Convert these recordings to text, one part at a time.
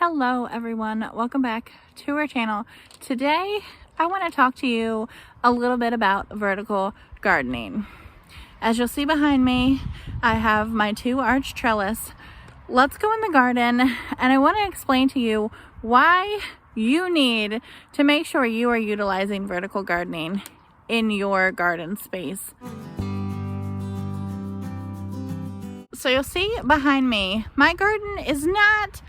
Hello everyone, welcome back to our channel. Today I want to talk to you a little bit about vertical gardening. As you'll see behind me, I have my 2 arch trellis. Let's go in the garden and I want to explain to you why you need to make sure you are utilizing vertical gardening in your garden space. So you'll see behind me, my garden is not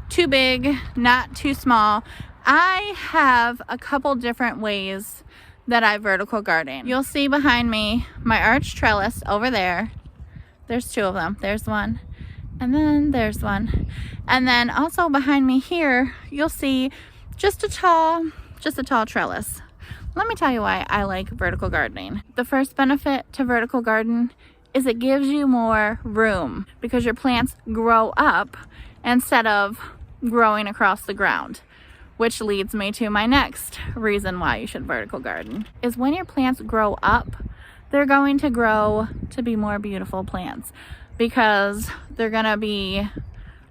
too big, not too small. I have a couple different ways that I vertical garden. You'll see behind me my arch trellis over there. There's 2 of them. There's one and then there's one. And then also behind me here, you'll see just a tall trellis. Let me tell you why I like vertical gardening. The first benefit to vertical garden is it gives you more room because your plants grow up instead of growing across the ground, which leads me to my next reason why you should vertical garden is when your plants grow up, they're going to grow to be more beautiful plants because they're gonna be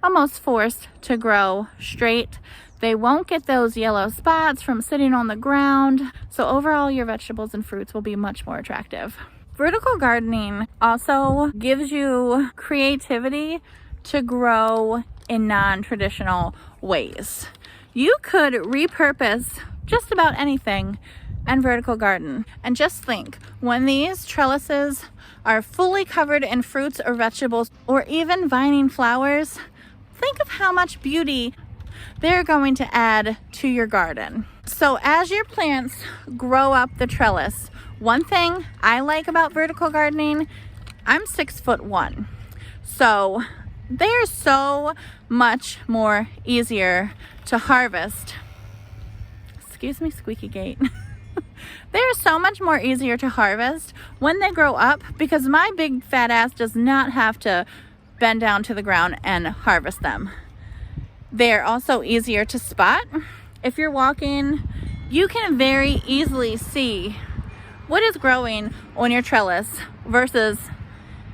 almost forced to grow straight. They won't get those yellow spots from sitting on the ground. So overall, your vegetables and fruits will be much more attractive. Vertical gardening also gives you creativity to grow in non-traditional ways. You could repurpose just about anything and vertical garden. And just think, when these trellises are fully covered in fruits or vegetables or even vining flowers, think of how much beauty they're going to add to your garden. So as your plants grow up the trellis, one thing I like about vertical gardening, I'm 6'1", so they're so much more easier to harvest. Excuse me, squeaky gate. They're so much more easier to harvest when they grow up because my big fat ass does not have to bend down to the ground and harvest them. They're also easier to spot. If you're walking, you can very easily see what is growing on your trellis versus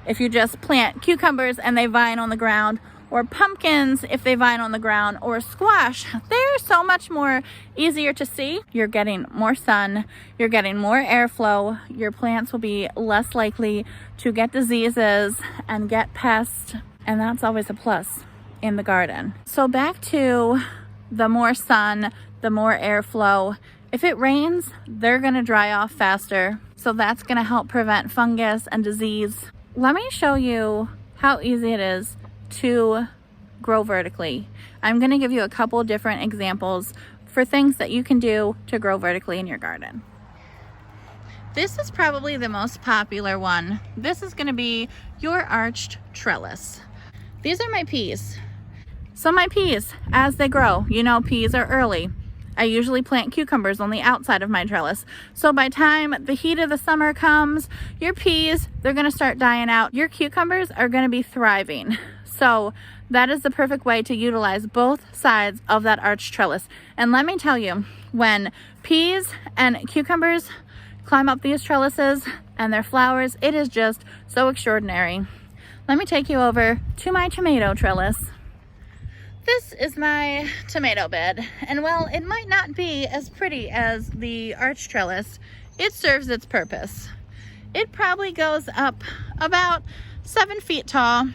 if you just plant cucumbers and they vine on the ground, or pumpkins if they vine on the ground, or squash. They're so much more easier to see. You're getting more sun, you're getting more airflow, your plants will be less likely to get diseases and get pests, and that's always a plus in the garden. So back to the more sun, the more airflow. If it rains, they're gonna dry off faster, so that's gonna help prevent fungus and disease. Let me show you how easy it is to grow vertically. I'm going to give you a couple different examples for things that you can do to grow vertically in your garden. This is probably the most popular one. This is going to be your arched trellis. These are my peas. So my peas, as they grow, you know peas are early. I usually plant cucumbers on the outside of my trellis. So by the time the heat of the summer comes, your peas, they're gonna start dying out. Your cucumbers are gonna be thriving. So that is the perfect way to utilize both sides of that arch trellis. And let me tell you, when peas and cucumbers climb up these trellises and their flowers, it is just so extraordinary. Let me take you over to my tomato trellis. This is my tomato bed, and while it might not be as pretty as the arch trellis, it serves its purpose. It probably goes up about 7 feet tall.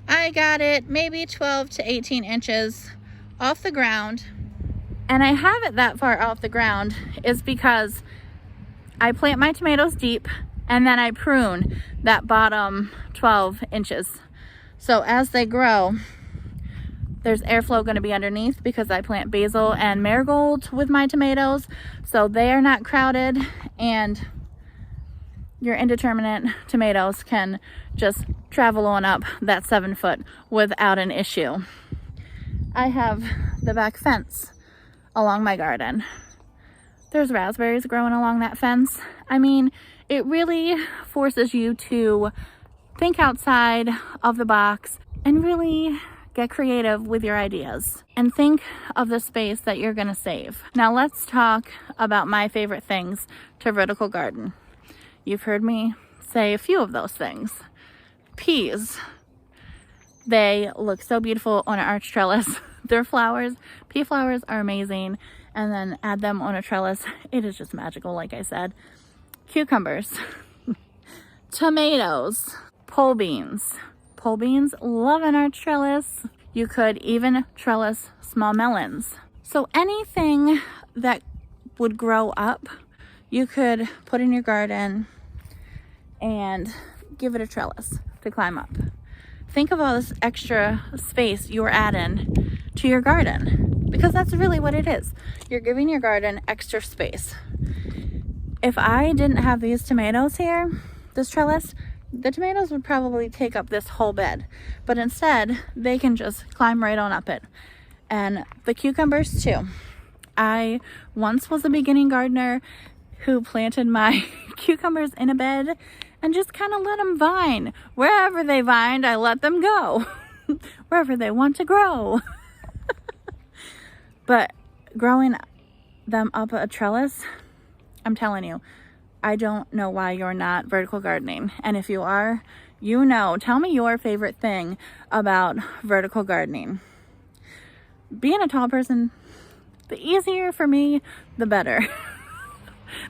I got it maybe 12 to 18 inches off the ground, and I have it that far off the ground is because I plant my tomatoes deep and then I prune that bottom 12 inches. So as they grow, there's airflow going to be underneath because I plant basil and marigold with my tomatoes, so they are not crowded, and your indeterminate tomatoes can just travel on up that 7 foot without an issue. I have the back fence along my garden. There's raspberries growing along that fence. I mean, it really forces you to think outside of the box and really get creative with your ideas and think of the space that you're gonna save. Now let's talk about my favorite things to vertical garden. You've heard me say a few of those things. Peas. They look so beautiful on an arch trellis. Their flowers, pea flowers, are amazing. And then add them on a trellis. It is just magical, like I said. Cucumbers, tomatoes, pole beans. Pole beans, love in our trellis. You could even trellis small melons. So anything that would grow up, you could put in your garden and give it a trellis to climb up. Think of all this extra space you're adding to your garden, because that's really what it is. You're giving your garden extra space. If I didn't have these tomatoes here, this trellis, the tomatoes would probably take up this whole bed, but instead they can just climb right on up it. And the cucumbers too. I once was a beginning gardener who planted my cucumbers in a bed and just kind of let them vine. Wherever they vined, I let them go. Wherever they want to grow. But growing them up a trellis, I'm telling you, I don't know why you're not vertical gardening. And if you are, you know, tell me your favorite thing about vertical gardening. Being a tall person, the easier for me, the better.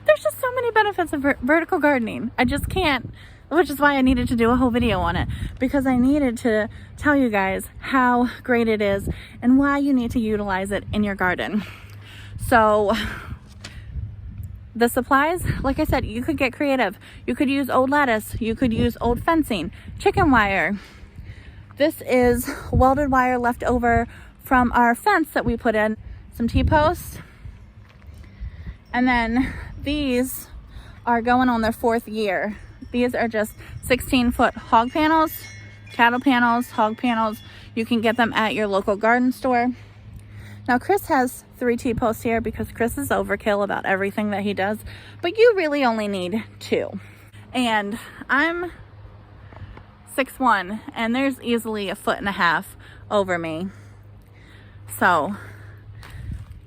There's just so many benefits of vertical gardening. I just can't, which is why I needed to do a whole video on it, because I needed to tell you guys how great it is and why you need to utilize it in your garden. So the supplies, like I said, you could get creative. You could use old lettuce. You could use old fencing, chicken wire. This is welded wire left over from our fence that we put in, some T-posts. And then these are going on their 4th year. These are just 16-foot hog panels, cattle panels, hog panels. You can get them at your local garden store. Now Chris has 3 T-posts here because Chris is overkill about everything that he does, but you really only need 2. And I'm 6'1", and there's easily 1.5 feet over me. So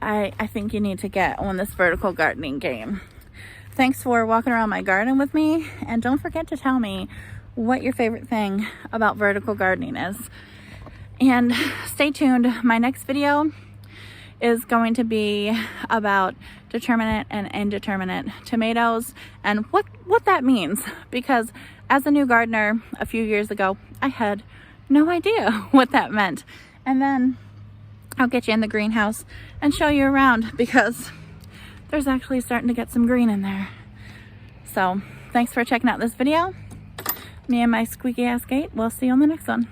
I think you need to get on this vertical gardening game. Thanks for walking around my garden with me, and don't forget to tell me what your favorite thing about vertical gardening is. And stay tuned. My next video is going to be about determinate and indeterminate tomatoes and what that means, because as a new gardener a few years ago, I had no idea what that meant. And then I'll get you in the greenhouse and show you around, because there's actually starting to get some green in there. So thanks for checking out this video. Me and my squeaky ass gate. We'll see you on the next one.